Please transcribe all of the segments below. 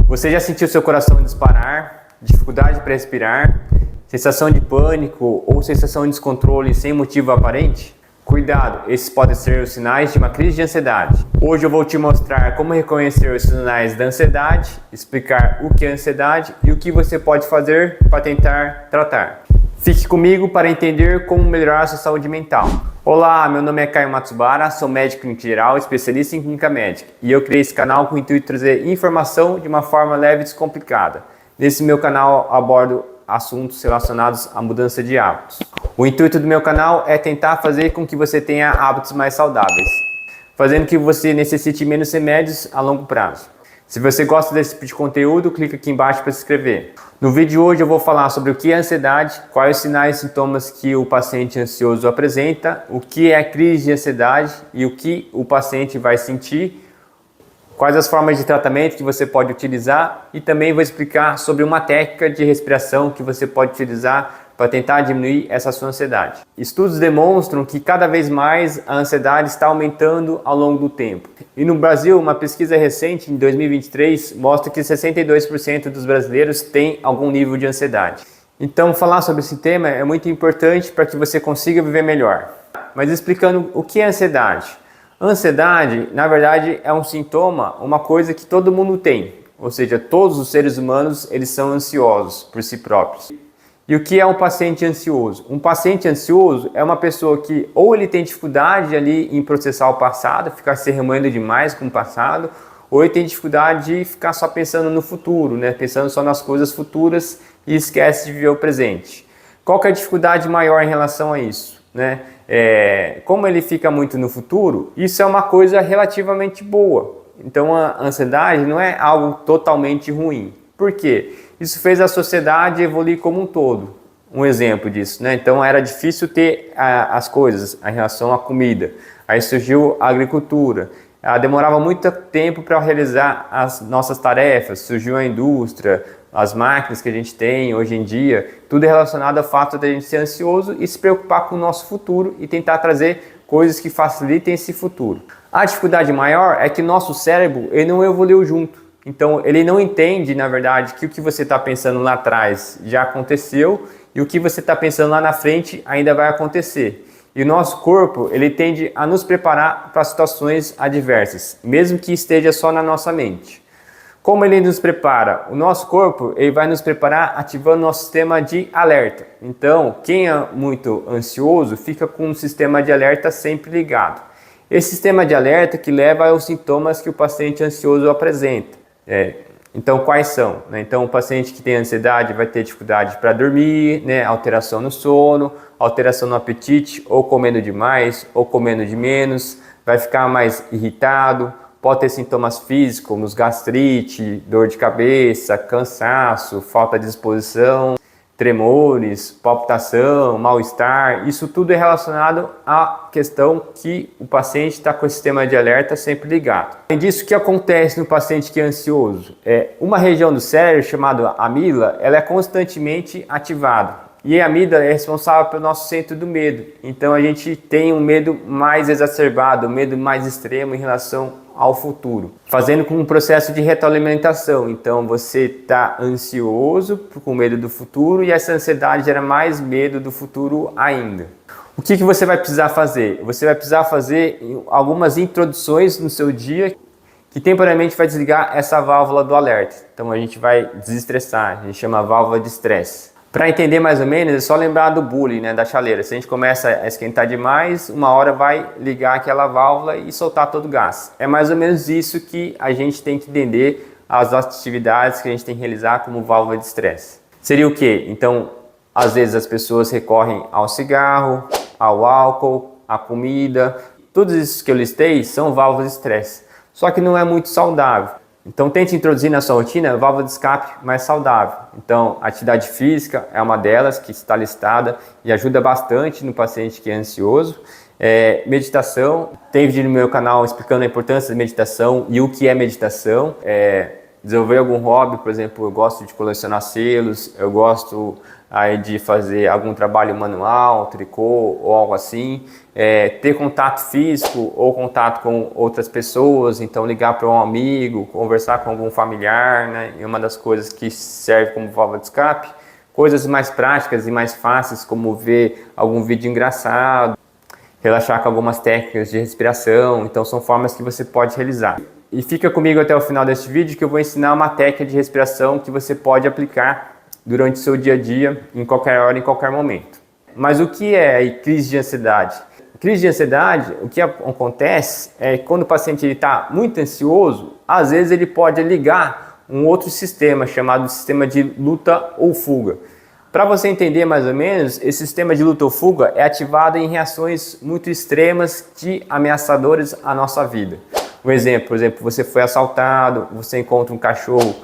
Você já sentiu seu coração disparar, dificuldade para respirar, sensação de pânico ou sensação de descontrole sem motivo aparente? Cuidado, esses podem ser os sinais de uma crise de ansiedade. Hoje eu vou te mostrar como reconhecer os sinais da ansiedade, explicar o que é ansiedade e o que você pode fazer para tentar tratar. Fique comigo para entender como melhorar a sua saúde mental. Olá, meu nome é Caio Matsubara, sou médico clínico geral, especialista em clínica médica e eu criei esse canal com o intuito de trazer informação de uma forma leve e descomplicada. Nesse meu canal abordo assuntos relacionados à mudança de hábitos. O intuito do meu canal é tentar fazer com que você tenha hábitos mais saudáveis, fazendo que você necessite menos remédios a longo prazo. Se você gosta desse tipo de conteúdo, clica aqui embaixo para se inscrever. No vídeo de hoje eu vou falar sobre o que é ansiedade, quais os sinais e sintomas que o paciente ansioso apresenta, o que é a crise de ansiedade e o que o paciente vai sentir, quais as formas de tratamento que você pode utilizar e também vou explicar sobre uma técnica de respiração que você pode utilizar para tentar diminuir essa sua ansiedade. Estudos demonstram que cada vez mais a ansiedade está aumentando ao longo do tempo. E no Brasil, uma pesquisa recente, em 2023, mostra que 62% dos brasileiros têm algum nível de ansiedade. Então, falar sobre esse tema é muito importante para que você consiga viver melhor. Mas explicando o que é ansiedade. A ansiedade, na verdade, é um sintoma, uma coisa que todo mundo tem. Ou seja, todos os seres humanos, eles são ansiosos por si próprios. E o que é um paciente ansioso? Um paciente ansioso é uma pessoa que ou ele tem dificuldade ali em processar o passado, ficar se remoendo demais com o passado, ou ele tem dificuldade de ficar só pensando no futuro, né? Pensando só nas coisas futuras e esquece de viver o presente. Qual que é a dificuldade maior em relação a isso, né? Como ele fica muito no futuro, isso é uma coisa relativamente boa. Então a ansiedade não é algo totalmente ruim. Por quê? Isso fez a sociedade evoluir como um todo. Um exemplo disso, né? Então era difícil ter as coisas em relação à comida. Aí surgiu a agricultura. Demorava muito tempo para realizar as nossas tarefas. Surgiu a indústria, as máquinas que a gente tem hoje em dia. Tudo é relacionado ao fato de a gente ser ansioso e se preocupar com o nosso futuro e tentar trazer coisas que facilitem esse futuro. A dificuldade maior é que nosso cérebro ele não evoluiu junto. Então ele não entende, na verdade, que o que você está pensando lá atrás já aconteceu e o que você está pensando lá na frente ainda vai acontecer. E o nosso corpo, ele tende a nos preparar para situações adversas, mesmo que esteja só na nossa mente. Como ele nos prepara? O nosso corpo ele vai nos preparar ativando nosso sistema de alerta. Então, quem é muito ansioso fica com um sistema de alerta sempre ligado. Esse sistema de alerta que leva aos sintomas que o paciente ansioso apresenta. Então, quais são? Então, o paciente que tem ansiedade vai ter dificuldade para dormir, alteração no sono, alteração no apetite, ou comendo demais, ou comendo de menos, vai ficar mais irritado, pode ter sintomas físicos como gastrite, dor de cabeça, cansaço, falta de disposição, tremores, palpitação, mal-estar. Isso tudo é relacionado à questão que o paciente está com o sistema de alerta sempre ligado. Além disso, o que acontece no paciente que é ansioso? Uma região do cérebro chamada amígdala, ela é constantemente ativada. E a amígdala é responsável pelo nosso centro do medo. Então a gente tem um medo mais exacerbado, um medo mais extremo em relação ao futuro, fazendo com um processo de retroalimentação. Então você está ansioso com medo do futuro e essa ansiedade gera mais medo do futuro ainda. O que você vai precisar fazer? Você vai precisar fazer algumas introduções no seu dia que temporariamente vai desligar essa válvula do alerta. Então a gente vai desestressar, a gente chama válvula de estresse. Para entender mais ou menos, é só lembrar do bule, da chaleira. Se a gente começa a esquentar demais, uma hora vai ligar aquela válvula e soltar todo o gás. É mais ou menos isso que a gente tem que entender as atividades que a gente tem que realizar como válvula de estresse. Seria o quê? Então, às vezes as pessoas recorrem ao cigarro, ao álcool, à comida. Todos esses que eu listei são válvulas de estresse. Só que não é muito saudável. Então tente introduzir na sua rotina a válvula de escape mais saudável. Então atividade física é uma delas que está listada e ajuda bastante no paciente que é ansioso. Meditação, tem vídeo no meu canal explicando a importância da meditação e o que é meditação. desenvolver algum hobby, por exemplo, eu gosto de colecionar selos, eu gosto aí de fazer algum trabalho manual, tricô ou algo assim, ter contato físico ou contato com outras pessoas, então ligar para um amigo, conversar com algum familiar, né? É uma das coisas que serve como válvula de escape. Coisas mais práticas e mais fáceis, como ver algum vídeo engraçado, relaxar com algumas técnicas de respiração, então são formas que você pode realizar. E fica comigo até o final deste vídeo que eu vou ensinar uma técnica de respiração que você pode aplicar durante o seu dia a dia, em qualquer hora, em qualquer momento. Mas o que é crise de ansiedade? Crise de ansiedade, o que acontece é que quando o paciente está muito ansioso, às vezes ele pode ligar um outro sistema chamado sistema de luta ou fuga. Para você entender mais ou menos, esse sistema de luta ou fuga é ativado em reações muito extremas de ameaçadores à nossa vida. Um exemplo, por exemplo, você foi assaltado, você encontra um cachorro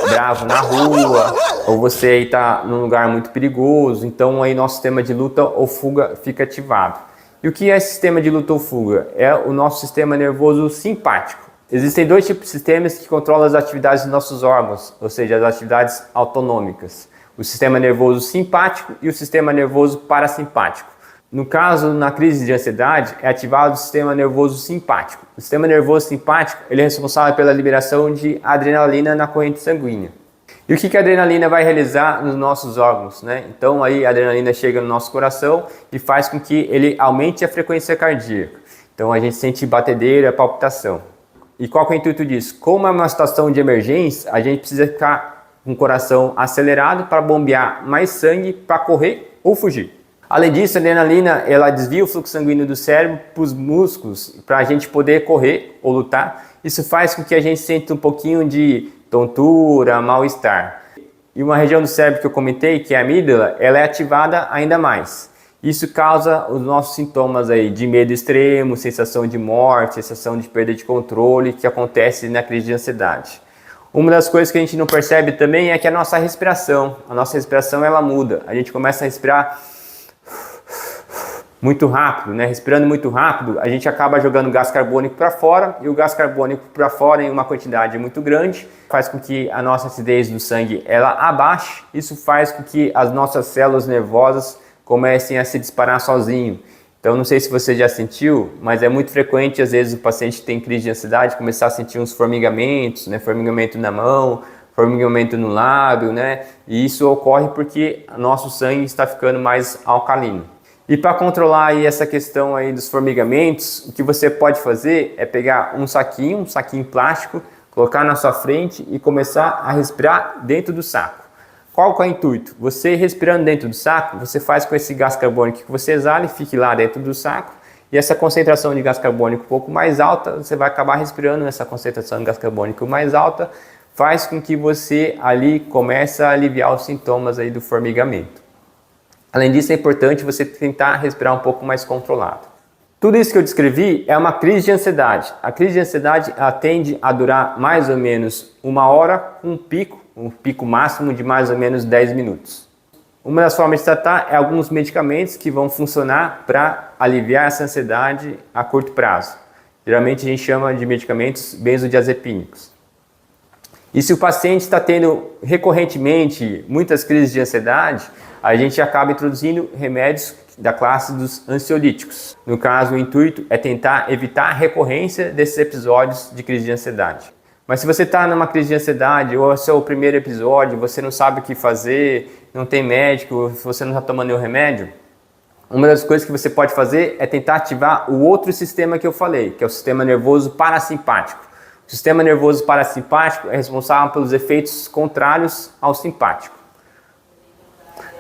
bravo na rua, ou você está num lugar muito perigoso, então aí nosso sistema de luta ou fuga fica ativado. E o que é esse sistema de luta ou fuga? É o nosso sistema nervoso simpático. Existem dois tipos de sistemas que controlam as atividades dos nossos órgãos, ou seja, as atividades autonômicas. O sistema nervoso simpático e o sistema nervoso parasimpático. No caso, na crise de ansiedade, é ativado o sistema nervoso simpático. O sistema nervoso simpático ele é responsável pela liberação de adrenalina na corrente sanguínea. E o que a adrenalina vai realizar nos nossos órgãos, né? Então aí a adrenalina chega no nosso coração e faz com que ele aumente a frequência cardíaca. Então a gente sente batedeira, palpitação. E qual que é o intuito disso? Como é uma situação de emergência, a gente precisa ficar com o coração acelerado para bombear mais sangue para correr ou fugir. Além disso, a adrenalina ela desvia o fluxo sanguíneo do cérebro para os músculos para a gente poder correr ou lutar. Isso faz com que a gente sinta um pouquinho de tontura, mal-estar. E uma região do cérebro que eu comentei, que é a amígdala, ela é ativada ainda mais. Isso causa os nossos sintomas aí de medo extremo, sensação de morte, sensação de perda de controle que acontece na crise de ansiedade. Uma das coisas que a gente não percebe também é que a nossa respiração ela muda. A gente começa a respirar muito rápido, né? Respirando muito rápido, a gente acaba jogando gás carbônico para fora, e o gás carbônico para fora em uma quantidade muito grande faz com que a nossa acidez do sangue ela abaixe. Isso faz com que as nossas células nervosas comecem a se disparar sozinho. Então não sei se você já sentiu, mas é muito frequente às vezes o paciente que tem crise de ansiedade começar a sentir uns formigamentos, né? Formigamento na mão, formigamento no lábio, né? E isso ocorre porque nosso sangue está ficando mais alcalino. E para controlar aí essa questão aí dos formigamentos, o que você pode fazer é pegar um saquinho plástico, colocar na sua frente e começar a respirar dentro do saco. Qual que é o intuito? Você respirando dentro do saco, você faz com esse gás carbônico que você exala e fique lá dentro do saco, e essa concentração de gás carbônico um pouco mais alta, você vai acabar respirando nessa concentração de gás carbônico mais alta, faz com que você ali comece a aliviar os sintomas aí do formigamento. Além disso, é importante você tentar respirar um pouco mais controlado. Tudo isso que eu descrevi é uma crise de ansiedade. A crise de ansiedade ela tende a durar mais ou menos 1 hora, com um pico máximo de mais ou menos 10 minutos. Uma das formas de tratar é alguns medicamentos que vão funcionar para aliviar essa ansiedade a curto prazo. Geralmente a gente chama de medicamentos benzodiazepínicos. E se o paciente está tendo recorrentemente muitas crises de ansiedade, a gente acaba introduzindo remédios da classe dos ansiolíticos. No caso, o intuito é tentar evitar a recorrência desses episódios de crise de ansiedade. Mas se você está numa crise de ansiedade, ou é o seu primeiro episódio, você não sabe o que fazer, não tem médico, você não está tomando nenhum remédio, uma das coisas que você pode fazer é tentar ativar o outro sistema que eu falei, que é o sistema nervoso parasimpático. O sistema nervoso parasimpático é responsável pelos efeitos contrários ao simpático.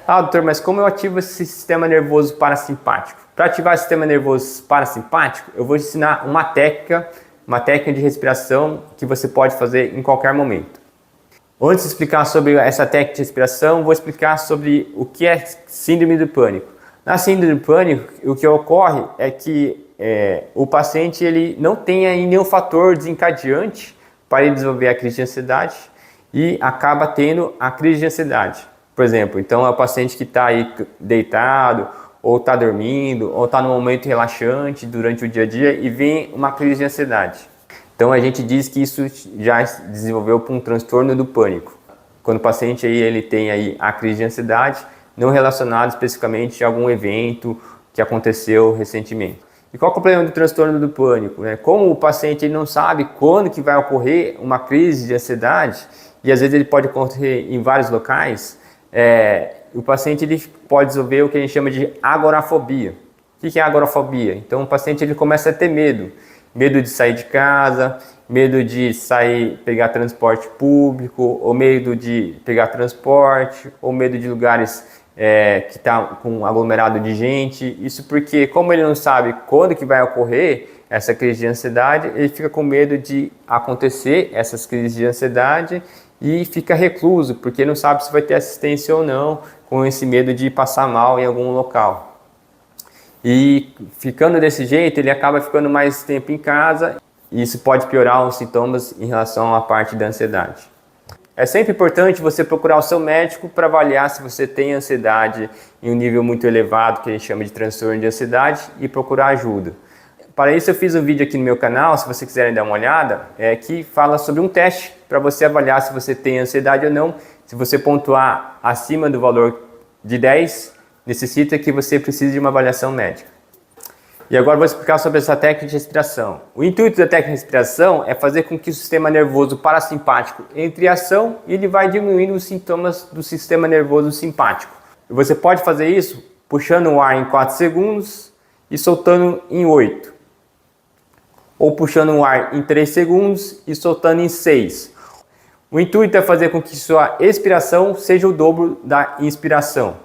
Ah, doutor, mas como eu ativo esse sistema nervoso parasimpático? Para ativar o sistema nervoso parasimpático, eu vou te ensinar uma técnica de respiração que você pode fazer em qualquer momento. Antes de explicar sobre essa técnica de respiração, vou explicar sobre o que é síndrome do pânico. Na síndrome do pânico, o que ocorre é que o paciente ele não tem aí nenhum fator desencadeante para ele desenvolver a crise de ansiedade e acaba tendo a crise de ansiedade. Por exemplo, então é o paciente que está aí deitado, ou está dormindo, ou está num momento relaxante durante o dia a dia e vem uma crise de ansiedade. Então a gente diz que isso já desenvolveu para um transtorno do pânico. Quando o paciente aí, ele tem aí a crise de ansiedade, não relacionado especificamente a algum evento que aconteceu recentemente. E qual é o problema do transtorno do pânico? Como o paciente ele não sabe quando que vai ocorrer uma crise de ansiedade, e às vezes ele pode ocorrer em vários locais, o paciente ele pode desenvolver o que a gente chama de agorafobia. O que é agorafobia? Então o paciente ele começa a ter medo. Medo de sair de casa, medo de sair, pegar transporte público, ou medo de pegar transporte, ou medo de lugares que está com um aglomerado de gente. Isso porque, como ele não sabe quando que vai ocorrer essa crise de ansiedade, ele fica com medo de acontecer essas crises de ansiedade e fica recluso, porque não sabe se vai ter assistência ou não, com esse medo de passar mal em algum local. E ficando desse jeito, ele acaba ficando mais tempo em casa e isso pode piorar os sintomas em relação à parte da ansiedade. É sempre importante você procurar o seu médico para avaliar se você tem ansiedade em um nível muito elevado, que a gente chama de transtorno de ansiedade, e procurar ajuda. Para isso eu fiz um vídeo aqui no meu canal, se vocês quiserem dar uma olhada, que fala sobre um teste para você avaliar se você tem ansiedade ou não. Se você pontuar acima do valor de 10, necessita que você precise de uma avaliação médica. E agora vou explicar sobre essa técnica de respiração. O intuito da técnica de respiração é fazer com que o sistema nervoso parasimpático entre em ação e ele vai diminuindo os sintomas do sistema nervoso simpático. E você pode fazer isso puxando o ar em 4 segundos e soltando em 8. Ou puxando o ar em 3 segundos e soltando em 6. O intuito é fazer com que sua expiração seja o dobro da inspiração.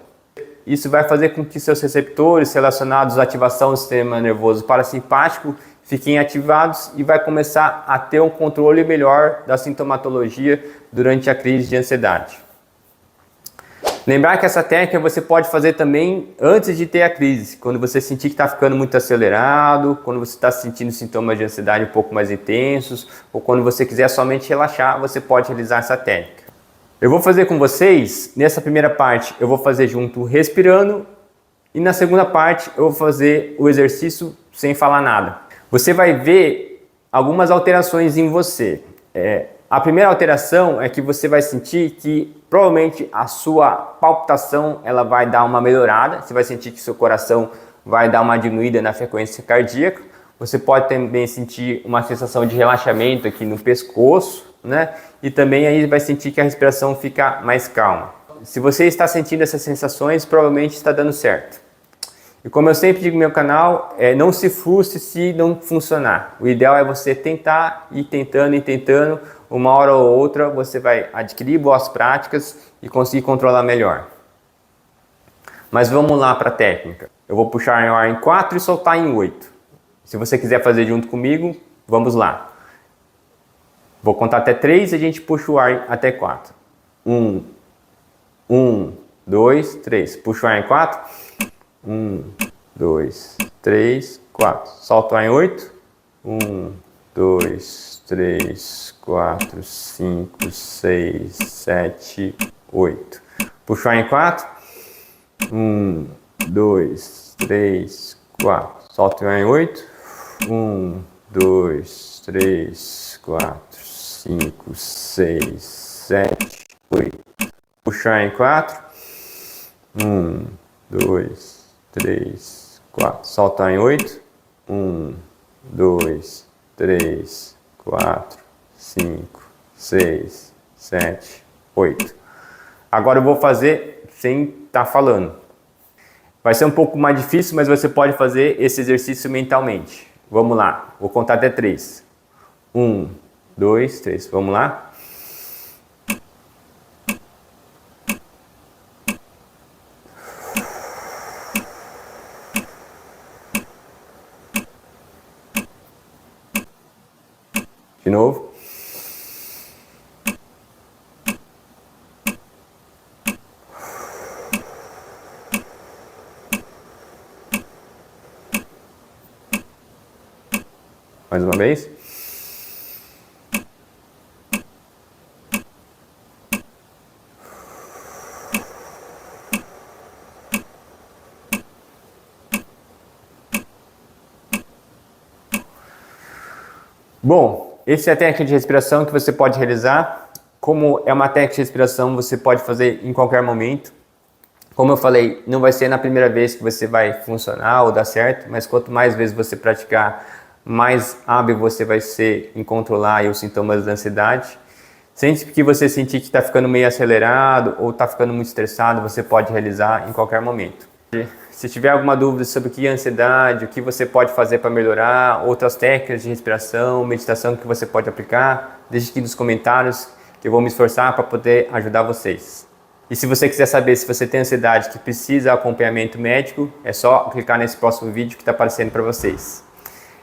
Isso vai fazer com que seus receptores relacionados à ativação do sistema nervoso parasimpático fiquem ativados e vai começar a ter um controle melhor da sintomatologia durante a crise de ansiedade. Lembrar que essa técnica você pode fazer também antes de ter a crise, quando você sentir que está ficando muito acelerado, quando você está sentindo sintomas de ansiedade um pouco mais intensos, ou quando você quiser somente relaxar, você pode realizar essa técnica. Eu vou fazer com vocês, nessa primeira parte eu vou fazer junto respirando e na segunda parte eu vou fazer o exercício sem falar nada. Você vai ver algumas alterações em você. A primeira alteração é que você vai sentir que provavelmente a sua palpitação ela vai dar uma melhorada, você vai sentir que seu coração vai dar uma diminuída na frequência cardíaca. Você pode também sentir uma sensação de relaxamento aqui no pescoço, né? E também aí vai sentir que a respiração fica mais calma. Se você está sentindo essas sensações, provavelmente está dando certo. E como eu sempre digo no meu canal, não se frustre se não funcionar. O ideal é você tentar, ir tentando e tentando. Uma hora ou outra você vai adquirir boas práticas e conseguir controlar melhor. Mas vamos lá para a técnica. Eu vou puxar o ar em 4 e soltar em 8. Se você quiser fazer junto comigo, vamos lá. Vou contar até 3 e a gente puxa o ar até 4. 1, 2, 3. Puxa o ar em 4. 1, 2, 3, 4. Solta o ar em 8. 1, 2, 3, 4, 5, 6, 7, 8. Puxa o ar em 4. 1, 2, 3, 4. Solta o ar em 8. 1, 2, 3, 4, 5, 6, 7, 8. Puxar em 4. 1, 2, 3, 4. Soltar em 8. 1, 2, 3, 4, 5, 6, 7, 8. Agora eu vou fazer sem estar falando. Vai ser um pouco mais difícil, mas você pode fazer esse exercício mentalmente. Vamos lá, vou contar até 3. 1, 2, 3. Vamos lá? De novo. Mais uma vez. Bom, Essa é a técnica de respiração que você pode realizar. Como é uma técnica de respiração, você pode fazer em qualquer momento. Como eu falei, não vai ser na primeira vez que você vai funcionar ou dar certo, mas quanto mais vezes você praticar, mais hábil você vai ser em controlar os sintomas da ansiedade. Sempre que você sentir que está ficando meio acelerado ou está ficando muito estressado, você pode realizar em qualquer momento. Se tiver alguma dúvida sobre o que é ansiedade, o que você pode fazer para melhorar, outras técnicas de respiração, meditação que você pode aplicar, deixe aqui nos comentários que eu vou me esforçar para poder ajudar vocês. E se você quiser saber se você tem ansiedade que precisa de acompanhamento médico, é só clicar nesse próximo vídeo que está aparecendo para vocês.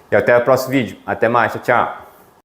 E até o próximo vídeo. Até mais. Tchau, tchau.